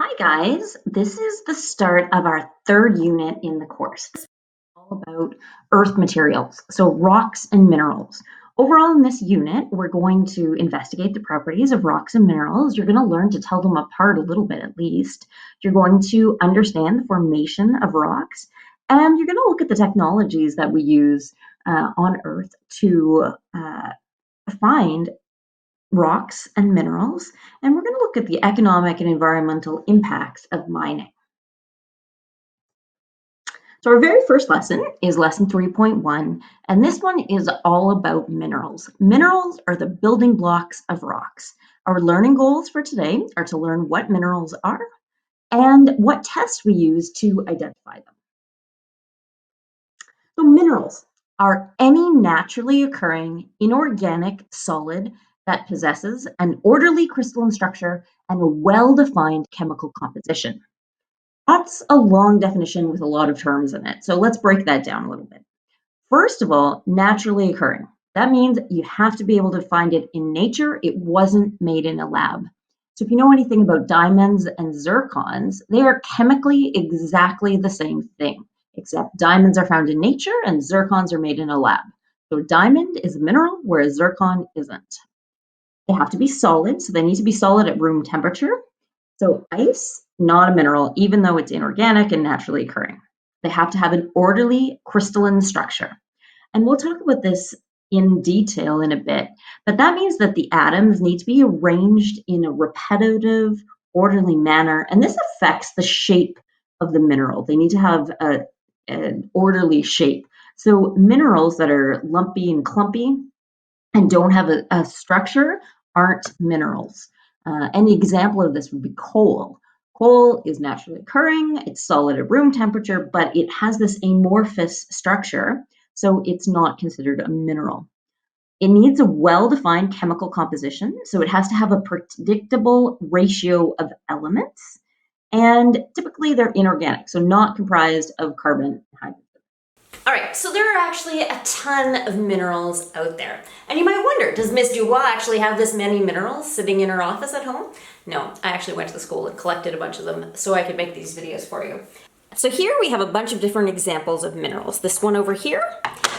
Hi guys, this is the start of our third unit in the course. This is all about earth materials, so rocks and minerals. Overall in this unit, we're going to investigate the properties of rocks and minerals. You're going to learn to tell them apart a little bit at least. You're going to understand the formation of rocks, and you're going to look at the technologies that we use on Earth to find rocks and minerals, and we're going to look at the economic and environmental impacts of mining. So our very first lesson is lesson 3.1, and this one is all about minerals. Minerals are the building blocks of rocks. Our learning goals for today are to learn what minerals are and what tests we use to identify them. So minerals are any naturally occurring inorganic solid that possesses an orderly crystalline structure and a well-defined chemical composition. That's a long definition with a lot of terms in it. So let's break that down a little bit. First of all, naturally occurring. That means you have to be able to find it in nature. It wasn't made in a lab. So if you know anything about diamonds and zircons, they are chemically exactly the same thing, except diamonds are found in nature and zircons are made in a lab. So a diamond is a mineral, whereas zircon isn't. They have to be solid, so they need to be solid at room temperature. So ice, not a mineral, even though it's inorganic and naturally occurring. They have to have an orderly crystalline structure. And we'll talk about this in detail in a bit, but that means that the atoms need to be arranged in a repetitive, orderly manner, and this affects the shape of the mineral. They need to have an orderly shape. So minerals that are lumpy and clumpy and don't have a structure aren't minerals. An example of this would be coal. Coal is naturally occurring, it's solid at room temperature, but it has this amorphous structure, so it's not considered a mineral. It needs a well-defined chemical composition, so it has to have a predictable ratio of elements, and typically they're inorganic, so not comprised of carbon and hydrogen. All right, so there are actually a ton of minerals out there. And you might wonder, does Miss Dubois actually have this many minerals sitting in her office at home? No, I actually went to the school and collected a bunch of them so I could make these videos for you. So here we have a bunch of different examples of minerals. This one over here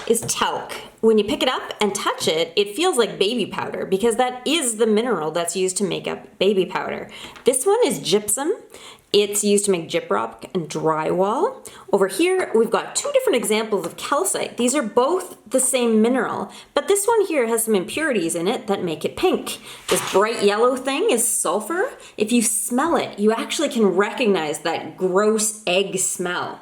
is talc. When you pick it up and touch it, it feels like baby powder because that is the mineral that's used to make up baby powder. This one is gypsum. It's used to make gyprock and drywall. Over here, we've got two different examples of calcite. These are both the same mineral, but this one here has some impurities in it that make it pink. This bright yellow thing is sulfur. If you smell it, you actually can recognize that gross egg smell.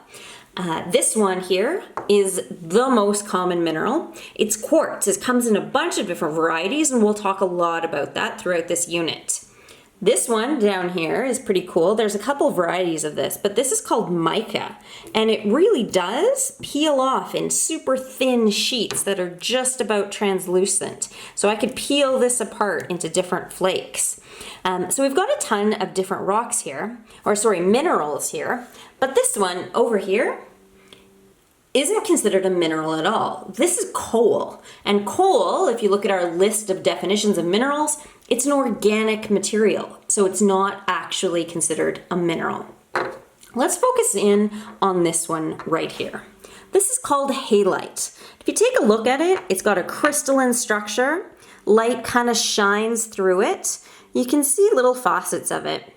This one here is the most common mineral. It's quartz. It comes in a bunch of different varieties, and we'll talk a lot about that throughout this unit. This one down here is pretty cool. There's a couple varieties of this, but this is called mica, and it really does peel off in super thin sheets that are just about translucent. So I could peel this apart into different flakes. So we've got a ton of different rocks here, minerals here, but this one over here isn't considered a mineral at all. This is coal. And coal, if you look at our list of definitions of minerals, it's an organic material, so it's not actually considered a mineral. Let's focus in on this one right here. This is called halite. If you take a look at it, it's got a crystalline structure. Light kind of shines through it. You can see little facets of it.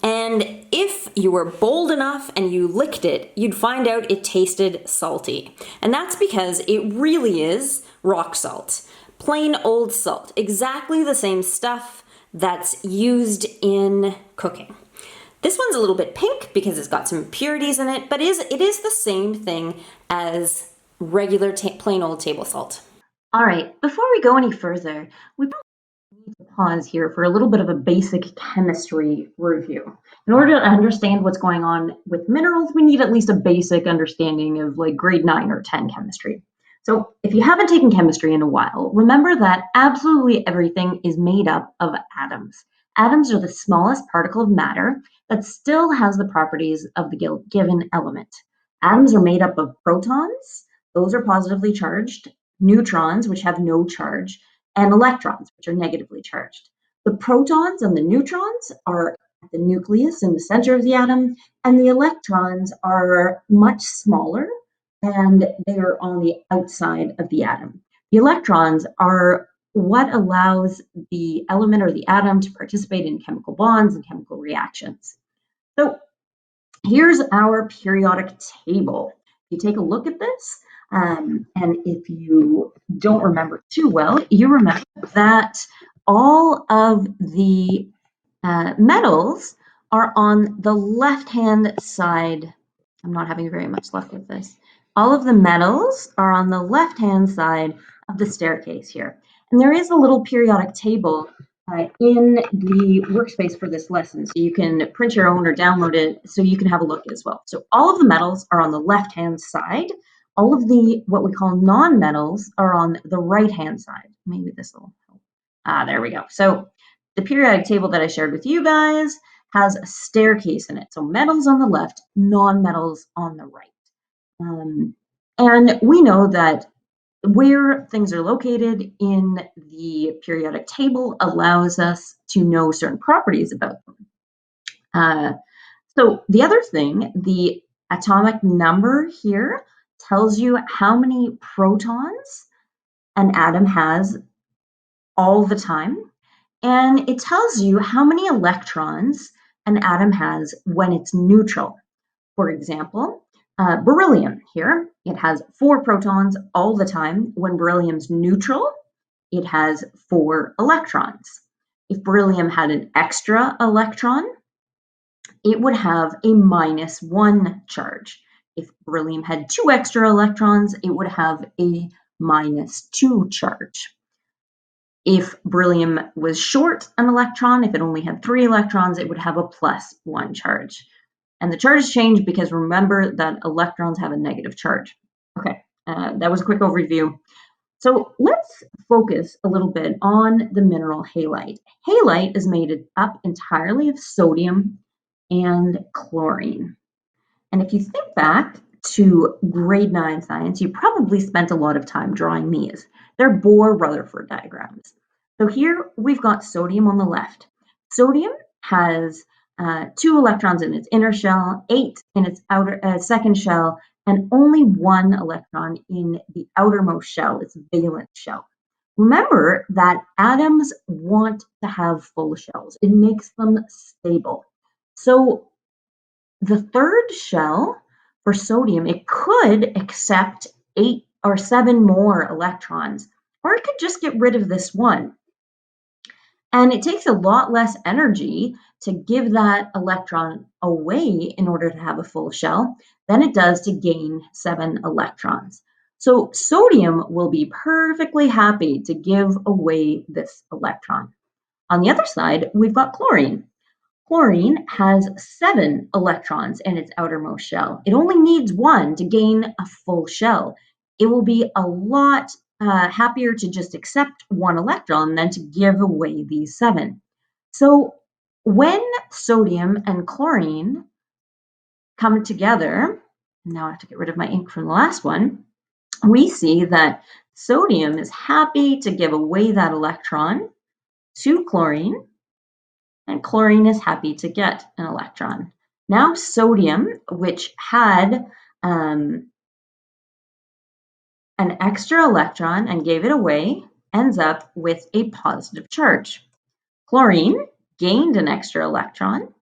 And if you were bold enough and you licked it, you'd find out it tasted salty. And that's because it really is rock salt. Plain old salt. Exactly the same stuff that's used in cooking. This one's a little bit pink because it's got some impurities in it, but it is the same thing as regular plain old table salt. All right, before we go any further, we need to pause here for a little bit of a basic chemistry review. In order to understand what's going on with minerals, we need at least a basic understanding of like grade 9 or 10 chemistry. So if you haven't taken chemistry in a while, remember that absolutely everything is made up of atoms. Atoms are the smallest particle of matter that still has the properties of the given element. Atoms are made up of protons, those are positively charged, neutrons, which have no charge, and electrons, which are negatively charged. The protons and the neutrons are the nucleus in the center of the atom, and the electrons are much smaller and they are on the outside of the atom. The electrons are what allows the element or the atom to participate in chemical bonds and chemical reactions. So here's our periodic table. If you take a look at this, and if you don't remember too well, you remember that all of the metals are on the left-hand side. I'm not having very much luck with this. All of the metals are on the left-hand side of the staircase here. And there is a little periodic table in the workspace for this lesson. So you can print your own or download it so you can have a look as well. So all of the metals are on the left-hand side. All of the what we call non-metals are on the right-hand side. Maybe this will help. There we go. So the periodic table that I shared with you guys has a staircase in it. So metals on the left, non-metals on the right. And we know that where things are located in the periodic table allows us to know certain properties about them. So the other thing, the atomic number here tells you how many protons an atom has all the time. And it tells you how many electrons an atom has when it's neutral. For example, beryllium here, it has 4 protons all the time. When beryllium's neutral, it has 4 electrons. If beryllium had an extra electron, it would have a -1 charge. If beryllium had 2 extra electrons, it would have a -2 charge. If beryllium was short an electron, if it only had 3 electrons, it would have a +1 charge. And the charges change because remember that electrons have a negative charge. Okay, that was a quick overview. So let's focus a little bit on the mineral halite. Halite is made up entirely of sodium and chlorine. And if you think back to grade 9 science, you probably spent a lot of time drawing these. They're Bohr-Rutherford diagrams. So here we've got sodium on the left. Sodium has 2 electrons in its inner shell, 8 in its second shell, and only 1 electron in the outermost shell, its valence shell. Remember that atoms want to have full shells. It makes them stable. So the third shell for sodium, it could accept 8 or 7 more electrons, or it could just get rid of this one. And it takes a lot less energy to give that electron away in order to have a full shell than it does to gain 7 electrons. So sodium will be perfectly happy to give away this electron. On the other side, we've got chlorine. Chlorine has 7 electrons in its outermost shell. It only needs 1 to gain a full shell. It will be a lot happier to just accept 1 electron than to give away these 7. So when sodium and chlorine come together, now I have to get rid of my ink from the last one, we see that sodium is happy to give away that electron to chlorine, and chlorine is happy to get an electron. Now sodium, which had an extra electron and gave it away, ends up with a positive charge. Chlorine gained an extra electron.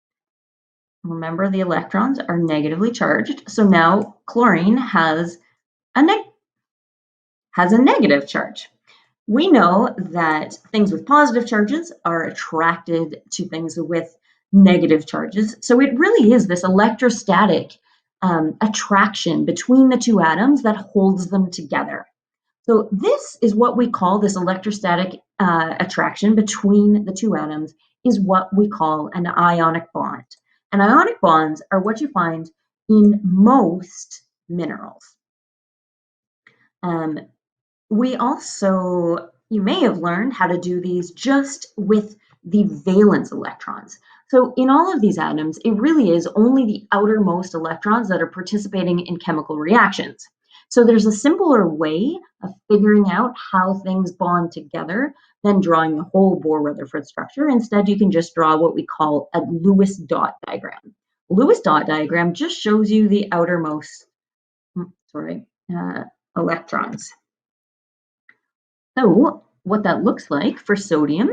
Remember, the electrons are negatively charged, so now chlorine has a negative charge. We know that things with positive charges are attracted to things with negative charges. So it really is this electrostatic attraction between the 2 atoms that holds them together. So this is what we call this electrostatic attraction between the 2 atoms is what we call an ionic bond. And ionic bonds are what you find in most minerals. We also, you may have learned how to do these just with the valence electrons. So in all of these atoms, it really is only the outermost electrons that are participating in chemical reactions. So there's a simpler way of figuring out how things bond together than drawing the whole Bohr-Rutherford structure. Instead, you can just draw what we call a Lewis dot diagram. A Lewis dot diagram just shows you the outermost, electrons. So what that looks like for sodium,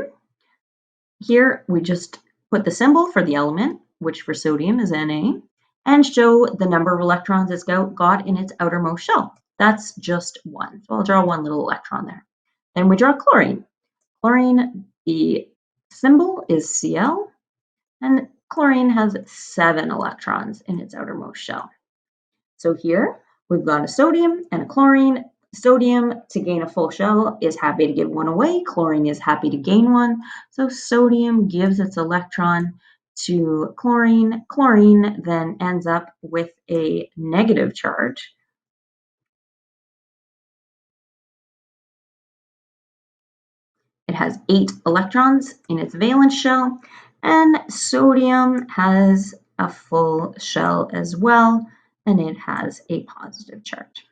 here we just put the symbol for the element, which for sodium is Na, and show the number of electrons it's got in its outermost shell. That's just one. So I'll draw one little electron there. Then we draw chlorine. Chlorine, the symbol is Cl, and chlorine has 7 electrons in its outermost shell. So here we've got a sodium and a chlorine. Sodium, to gain a full shell, is happy to give one away. Chlorine is happy to gain one. So sodium gives its electron to chlorine. Chlorine then ends up with a negative charge. It has 8 electrons in its valence shell, and sodium has a full shell as well, and it has a positive charge.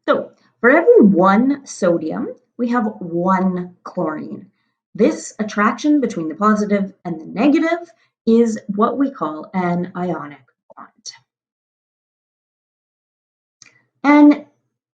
So for every 1 sodium, we have 1 chlorine. This attraction between the positive and the negative is what we call an ionic bond. And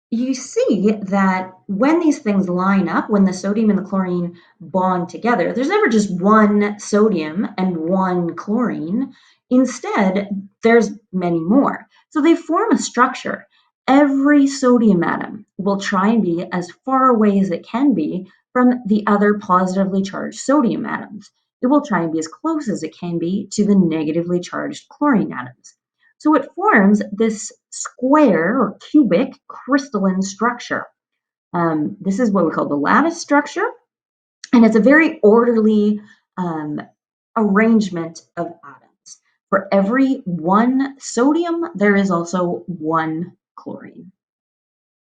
you see that when these things line up, when the sodium and the chlorine bond together, there's never just one sodium and one chlorine. Instead, there's many more. So they form a structure. Every sodium atom will try and be as far away as it can be from the other positively charged sodium atoms. It will try and be as close as it can be to the negatively charged chlorine atoms. So it forms this square or cubic crystalline structure. This is what we call the lattice structure, and it's a very orderly arrangement of atoms. For every 1 sodium, there is also 1 chlorine.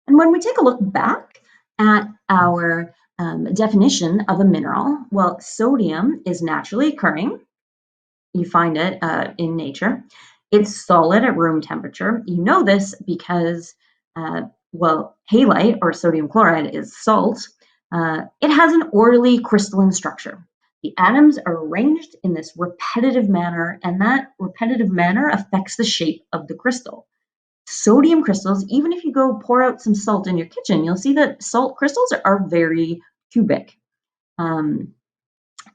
And when we take a look back at our definition of a mineral, well, sodium is naturally occurring. You find it in nature. It's solid at room temperature. You know this because, halite or sodium chloride is salt. It has an orderly crystalline structure. The atoms are arranged in this repetitive manner, and that repetitive manner affects the shape of the crystal. Sodium crystals, even if you go pour out some salt in your kitchen, you'll see that salt crystals are very cubic. And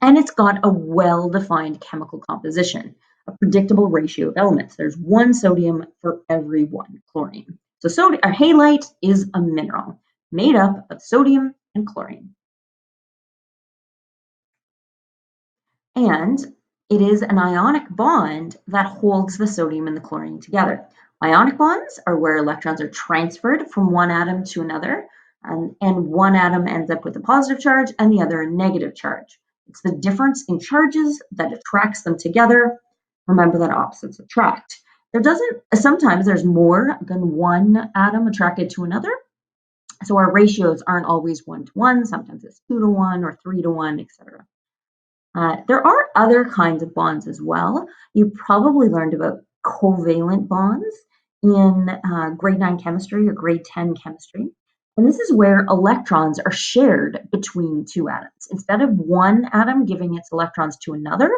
it's got a well-defined chemical composition, a predictable ratio of elements. There's 1 sodium for every 1 chlorine. So halite is a mineral made up of sodium and chlorine. And it is an ionic bond that holds the sodium and the chlorine together. Ionic bonds are where electrons are transferred from one atom to another, and one atom ends up with a positive charge and the other a negative charge. It's the difference in charges that attracts them together. Remember that opposites attract. Sometimes there's more than one atom attracted to another. So our ratios aren't always 1 to 1. Sometimes it's 2 to 1 or 3 to 1, etc. There are other kinds of bonds as well. You probably learned about covalent bonds in grade 9 chemistry or grade 10 chemistry. And this is where electrons are shared between 2 atoms. Instead of one atom giving its electrons to another,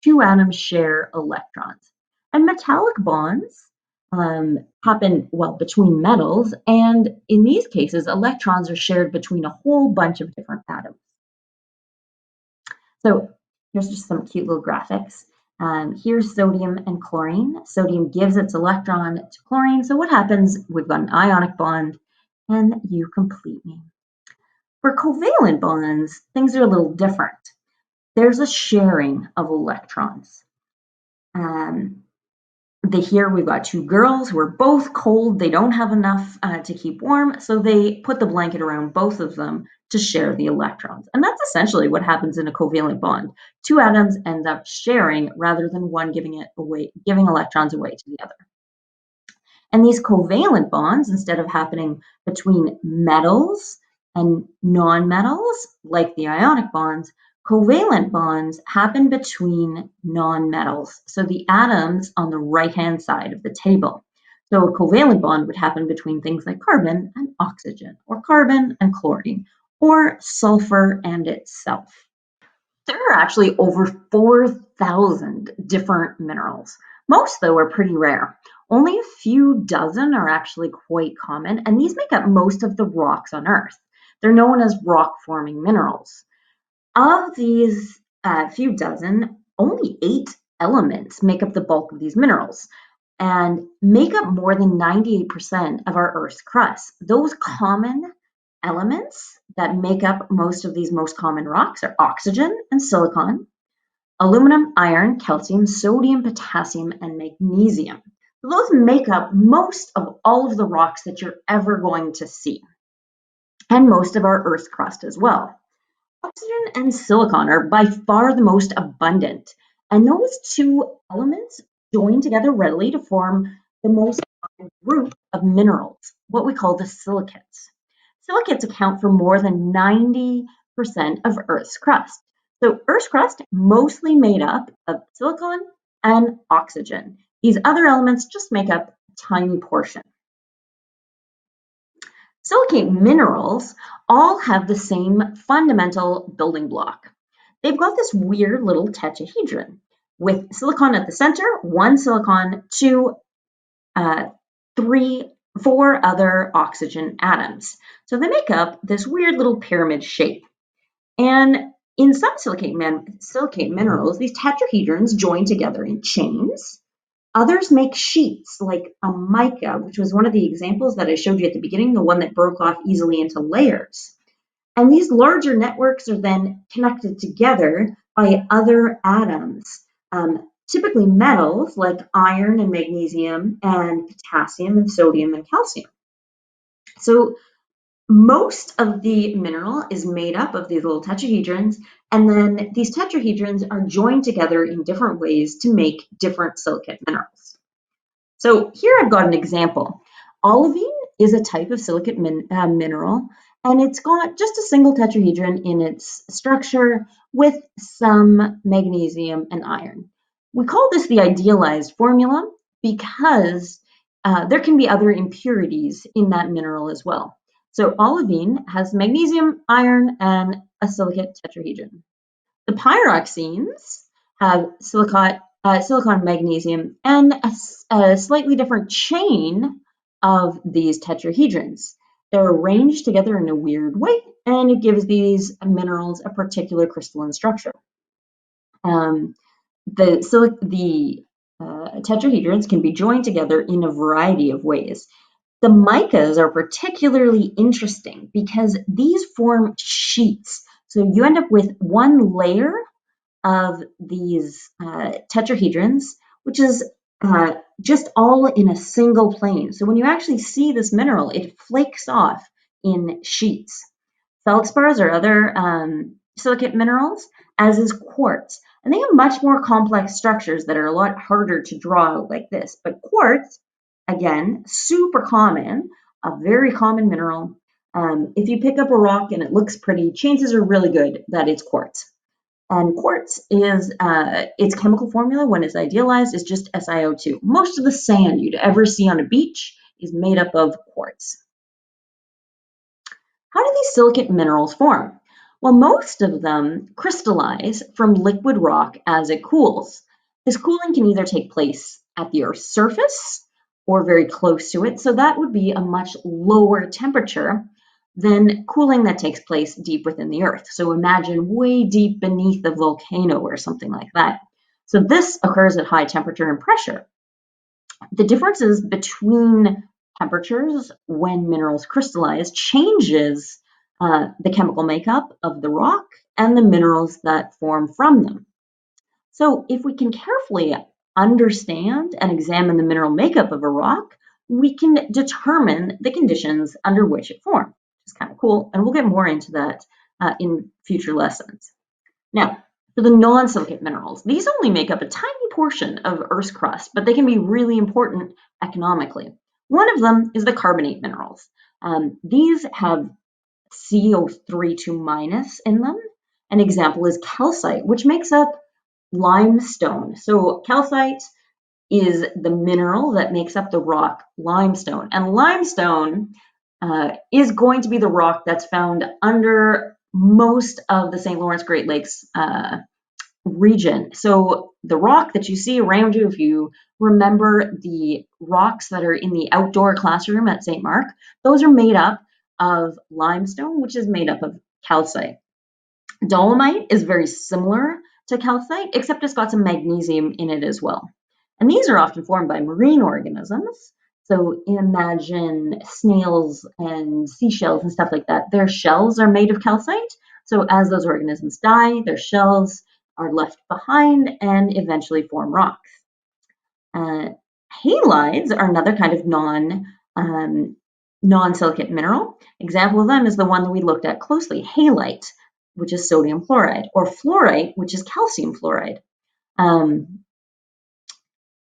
2 atoms share electrons. And metallic bonds happen, between metals. And in these cases, electrons are shared between a whole bunch of different atoms. So here's just some cute little graphics. Here's sodium and chlorine. Sodium gives its electron to chlorine. So what happens? We've got an ionic bond, and you complete me. For covalent bonds, things are a little different. There's a sharing of electrons. Here we've got 2 girls who are both cold. They don't have enough to keep warm, so they put the blanket around both of them to share the electrons. And that's essentially what happens in a covalent bond. 2 atoms end up sharing rather than one giving electrons away to the other. And these covalent bonds, instead of happening between metals and non-metals, like the ionic bonds, covalent bonds happen between non-metals, so the atoms on the right-hand side of the table. So a covalent bond would happen between things like carbon and oxygen, or carbon and chlorine, or sulfur and itself. There are actually over 4,000 different minerals. Most, though, are pretty rare. Only a few dozen are actually quite common, and these make up most of the rocks on Earth. They're known as rock-forming minerals. Of these few dozen, only 8 elements make up the bulk of these minerals and make up more than 98% of our Earth's crust. Those common elements that make up most of these most common rocks are oxygen and silicon, aluminum, iron, calcium, sodium, potassium, and magnesium. So those make up most of all of the rocks that you're ever going to see, and most of our Earth's crust as well. Oxygen and silicon are by far the most abundant, and those two elements join together readily to form the most common group of minerals, what we call the silicates. Silicates account for more than 90% of Earth's crust. So Earth's crust mostly made up of silicon and oxygen. These other elements just make up a tiny portion. Silicate minerals all have the same fundamental building block. They've got this weird little tetrahedron with silicon at the center, one silicon, two, uh, three, four other oxygen atoms. So they make up this weird little pyramid shape. And in some silicate minerals, these tetrahedrons join together in chains. Others make sheets like a mica, which was one of the examples that I showed you at the beginning, the one that broke off easily into layers. And these larger networks are then connected together by other atoms, typically metals like iron and magnesium and potassium and sodium and calcium. So most of the mineral is made up of these little tetrahedrons, and then these tetrahedrons are joined together in different ways to make different silicate minerals. So here I've got an example. Olivine is a type of silicate mineral, and it's got just a single tetrahedron in its structure with some magnesium and iron. We call this the idealized formula because there can be other impurities in that mineral as well. So olivine has magnesium, iron, and a silicate tetrahedron. The pyroxenes have silicon, magnesium, and a slightly different chain of these tetrahedrons. They're arranged together in a weird way, and it gives these minerals a particular crystalline structure. The tetrahedrons can be joined together in a variety of ways. The micas are particularly interesting because these form sheets. So you end up with one layer of these tetrahedrons, which is just all in a single plane. So when you actually see this mineral, it flakes off in sheets. Feldspars are other silicate minerals, as is quartz. And they have much more complex structures that are a lot harder to draw out like this. But quartz, again, super common, a very common mineral. If you pick up a rock and it looks pretty, chances are really good that it's quartz. And quartz is its chemical formula when it's idealized is just SiO2. Most of the sand you'd ever see on a beach is made up of quartz. How do these silicate minerals form? Well, most of them crystallize from liquid rock as it cools. This cooling can either take place at the Earth's surface or very close to it, so that would be a much lower temperature than cooling that takes place deep within the Earth. So imagine way deep beneath a volcano or something like that. So this occurs at high temperature and pressure. The differences between temperatures when minerals crystallize changes the chemical makeup of the rock and the minerals that form from them. So if we can carefully understand and examine the mineral makeup of a rock, we can determine the conditions under which it formed, which is kind of cool. And we'll get more into that in future lessons. Now, for the non-silicate minerals, these only make up a tiny portion of Earth's crust, but they can be really important economically. One of them is the carbonate minerals. These have CO3 in them. An example is calcite, which makes up limestone. So calcite is the mineral that makes up the rock limestone. And limestone is going to be the rock that's found under most of the St. Lawrence Great Lakes region. So the rock that you see around you, if you remember the rocks that are in the outdoor classroom at St. Mark, those are made up of limestone, which is made up of calcite. Dolomite is very similar to calcite, except it's got some magnesium in it as well. And these are often formed by marine organisms. So imagine snails and seashells and stuff like that. Their shells are made of calcite. So as those organisms die, their shells are left behind and eventually form rocks. Uh, Halides are another kind of non-silicate mineral. Example of them is the one that we looked at closely, halite, which is sodium chloride, or fluorite, which is calcium fluoride.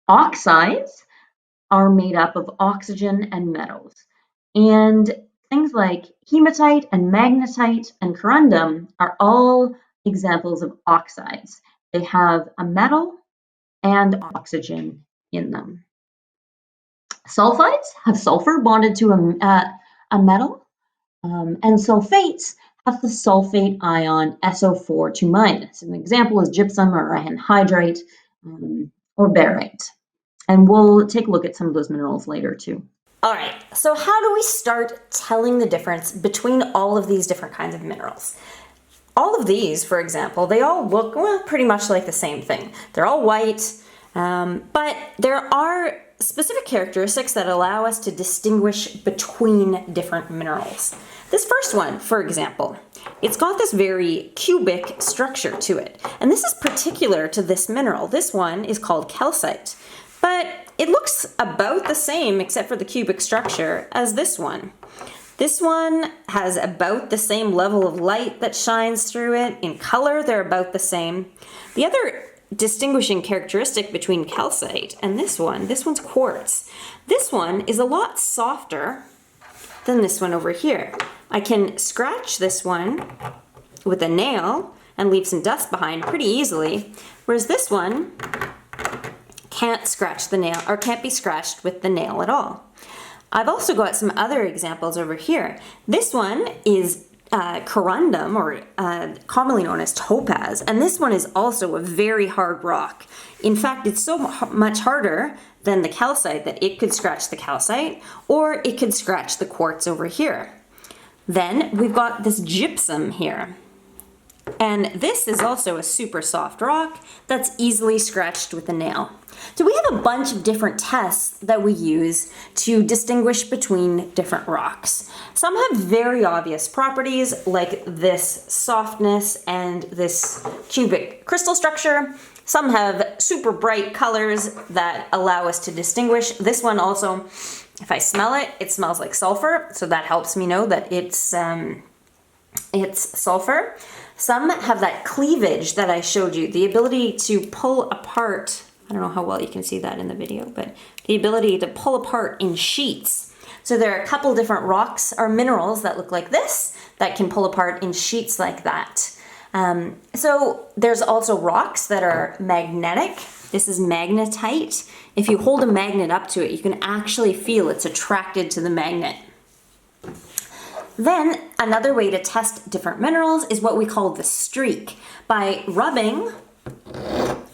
Oxides are made up of oxygen and metals. And things like hematite and magnetite and corundum are all examples of oxides. They have a metal and oxygen in them. Sulfides have sulfur bonded to a metal, and sulfates have the sulfate ion SO4 2 minus. An example is gypsum or anhydrite or barite. And we'll take a look at some of those minerals later too. All right, so how do we start telling the difference between all of these different kinds of minerals? All of these, for example, they all look, well, pretty much like the same thing. They're all white, but there are specific characteristics that allow us to distinguish between different minerals. This first one, for example, it's got this very cubic structure to it, and this is particular to this mineral. This one is called calcite, but it looks about the same except for the cubic structure as this one. This one has about the same level of light that shines through it. In color, they're about the same. The other distinguishing characteristic between calcite and this one's quartz. This one is a lot softer than this one over here. I can scratch this one with a nail and leave some dust behind pretty easily, whereas this one can't scratch the nail, or can't be scratched with the nail at all. I've also got some other examples over here. This one is corundum, or commonly known as topaz, and this one is also a very hard rock. In fact, it's so much harder than the calcite that it could scratch the calcite, or it could scratch the quartz over here. Then we've got this gypsum here. And this is also a super soft rock that's easily scratched with a nail. So we have a bunch of different tests that we use to distinguish between different rocks. Some have very obvious properties, like this softness and this cubic crystal structure. Some have super bright colors that allow us to distinguish. This one also, if I smell it, it smells like sulfur, so that helps me know that it's sulfur. Some have that cleavage that I showed you, the ability to pull apart. I don't know how well you can see that in the video, but the ability to pull apart in sheets. So there are a couple different rocks or minerals that look like this that can pull apart in sheets like that. So there's also rocks that are magnetic. This is magnetite. If you hold a magnet up to it, you can actually feel it's attracted to the magnet. Then another way to test different minerals is what we call the streak. By rubbing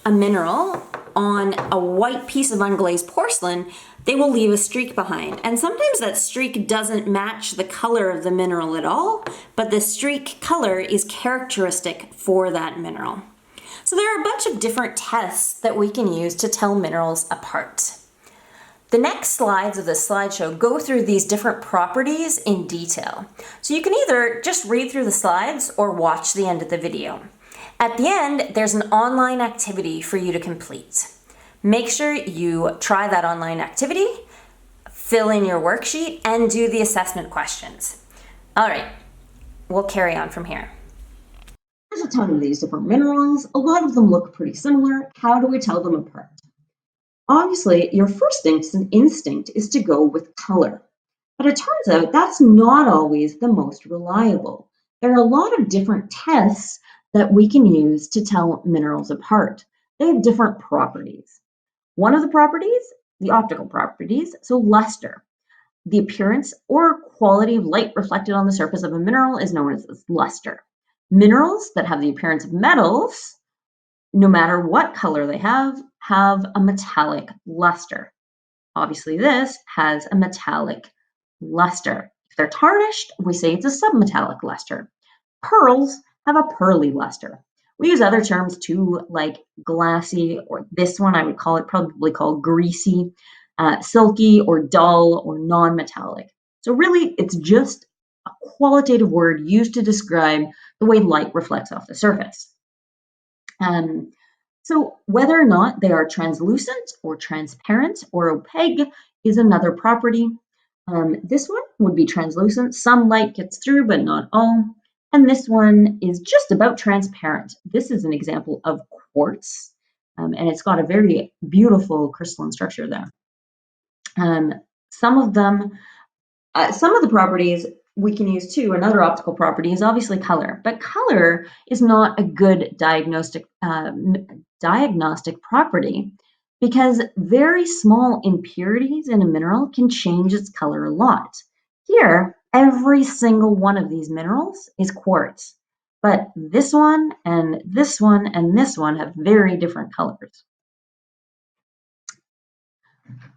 a mineral on a white piece of unglazed porcelain, they will leave a streak behind. And sometimes that streak doesn't match the color of the mineral at all, but the streak color is characteristic for that mineral. So there are a bunch of different tests that we can use to tell minerals apart. The next slides of this slideshow go through these different properties in detail. So you can either just read through the slides or watch the end of the video. At the end, there's an online activity for you to complete. Make sure you try that online activity, fill in your worksheet, and do the assessment questions. All right, we'll carry on from here. There's a ton of these different minerals. A lot of them look pretty similar. How do we tell them apart? Obviously, your first instinct is to go with color, but it turns out that's not always the most reliable. There are a lot of different tests that we can use to tell minerals apart. They have different properties. One of the properties, the optical properties, so luster. The appearance or quality of light reflected on the surface of a mineral is known as luster. Minerals that have the appearance of metals, no matter what color they have a metallic luster. Obviously, this has a metallic luster. If they're tarnished, we say it's a submetallic luster. Pearls have a pearly luster. We use other terms too, like glassy, or this one I would call it, probably called greasy, silky, or dull, or non-metallic. So really, it's just a qualitative word used to describe the way light reflects off the surface. Um, so whether or not they are translucent or transparent or opaque is another property. This one would be translucent. Some light gets through, but not all. And this one is just about transparent. This is an example of quartz, and it's got a very beautiful crystalline structure there. Um, some of them some of the properties we can use too, another optical property is obviously color, but color is not a good diagnostic property because very small impurities in a mineral can change its color a lot. Here, every single one of these minerals is quartz, but this one and this one and this one have very different colors.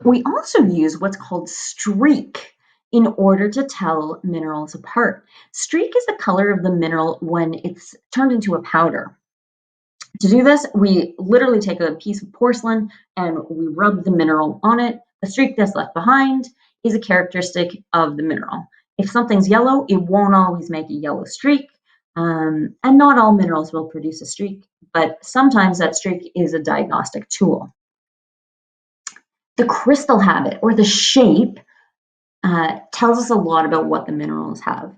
We also use what's called streak in order to tell minerals apart. Streak is the color of the mineral when it's turned into a powder. To do this, we literally take a piece of porcelain and we rub the mineral on it. The streak that's left behind is a characteristic of the mineral. If something's yellow, it won't always make a yellow streak, and not all minerals will produce a streak, but sometimes that streak is a diagnostic tool. The crystal habit or the shape tells us a lot about what the minerals have.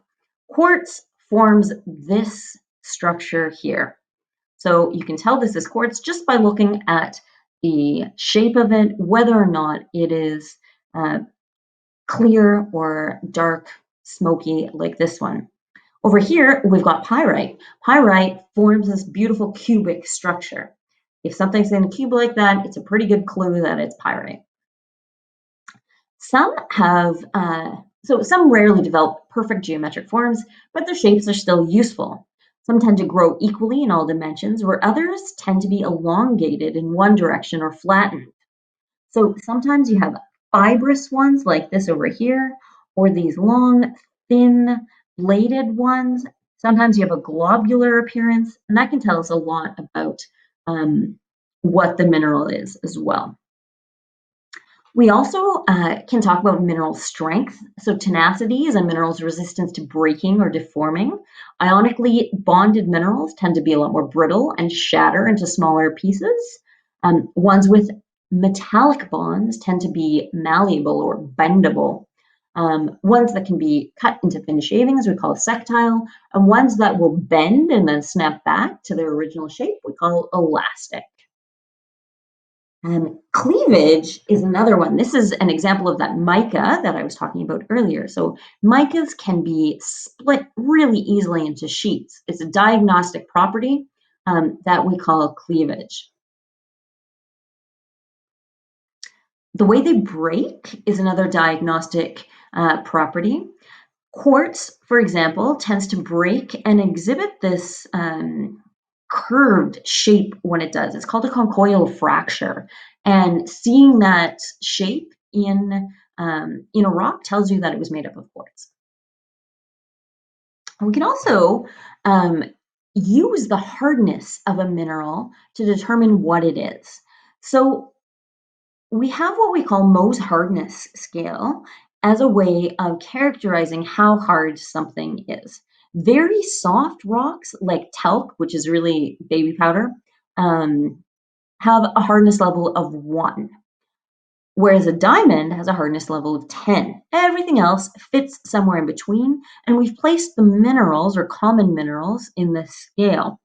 Quartz forms this structure here. So you can tell this is quartz just by looking at the shape of it, whether or not it is clear or dark, smoky like this one. Over here, we've got pyrite. Pyrite forms this beautiful cubic structure. If something's in a cube like that, it's a pretty good clue that it's pyrite. Some have, some rarely develop perfect geometric forms, but their shapes are still useful. Some tend to grow equally in all dimensions, where others tend to be elongated in one direction or flattened. So sometimes you have fibrous ones like this over here, or these long, thin, bladed ones. Sometimes you have a globular appearance, and that can tell us a lot about what the mineral is as well. We also can talk about mineral strength. So tenacity is a mineral's resistance to breaking or deforming. Ionically bonded minerals tend to be a lot more brittle and shatter into smaller pieces. Ones with metallic bonds tend to be malleable or bendable. Ones that can be cut into thin shavings we call sectile, and ones that will bend and then snap back to their original shape we call elastic. Cleavage is another one. This is an example of that mica that I was talking about earlier. So micas can be split really easily into sheets. It's a diagnostic property that we call cleavage. The way they break is another diagnostic property. Quartz, for example, tends to break and exhibit this curved shape when it does. It's called a conchoidal fracture. And seeing that shape in a rock tells you that it was made up of quartz. And we can also use the hardness of a mineral to determine what it is. So we have what we call Mohs hardness scale as a way of characterizing how hard something is. Very soft rocks like talc, which is really baby powder, have a hardness level of 1, whereas a diamond has a hardness level of 10. Everything else fits somewhere in between, and we've placed the minerals or common minerals in this scale.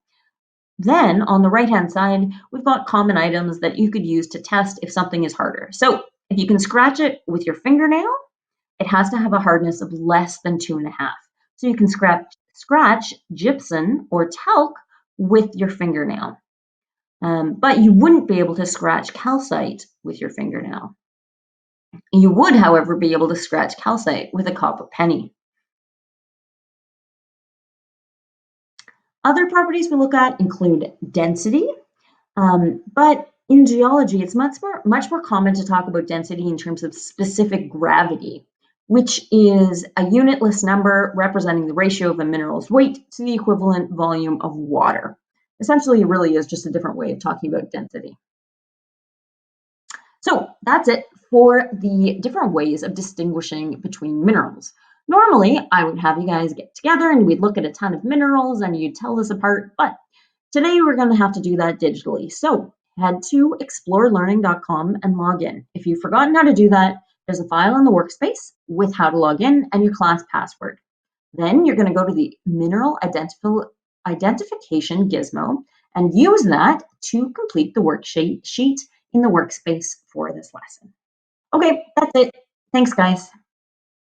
Then on the right-hand side, we've got common items that you could use to test if something is harder. So if you can scratch it with your fingernail, it has to have a hardness of less than 2.5. So you can scratch gypsum or talc with your fingernail. But you wouldn't be able to scratch calcite with your fingernail. You would, however, be able to scratch calcite with a copper penny. Other properties we look at include density, but in geology, it's much more common to talk about density in terms of specific gravity, which is a unitless number representing the ratio of a mineral's weight to the equivalent volume of water. Essentially, it really is just a different way of talking about density. So that's it for the different ways of distinguishing between minerals. Normally, I would have you guys get together and we'd look at a ton of minerals and you'd tell us apart, but today we're going to have to do that digitally. So head to explorelearning.com and log in. If you've forgotten how to do that, there's a file in the workspace with how to log in and your class password. Then you're going to go to the mineral identification gizmo and use that to complete the worksheet in the workspace for this lesson. Okay, that's it. Thanks, guys.